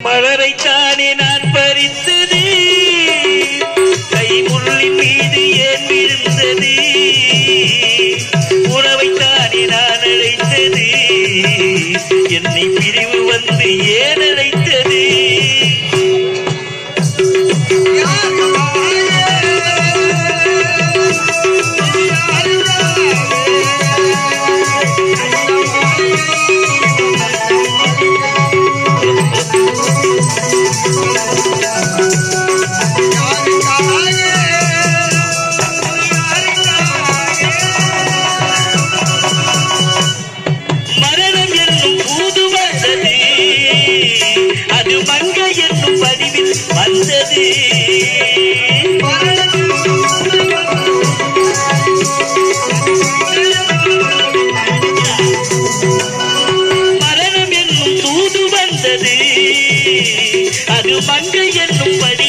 மலரைத்தானே நான் பறித்தது, கைமுள்ளி மீது ஏன் விழுந்தது, உறவைத்தானே நான் அழைத்தது, என்னை பிரிவு வந்து ஏன் அழைத்தது. மரணம் என்னும் பூது வந்தது, அது மங்க என்னும் பதிவில் வந்தது. மரணம் என்னும் தூது வந்தது, அது மங்க என்னும் படி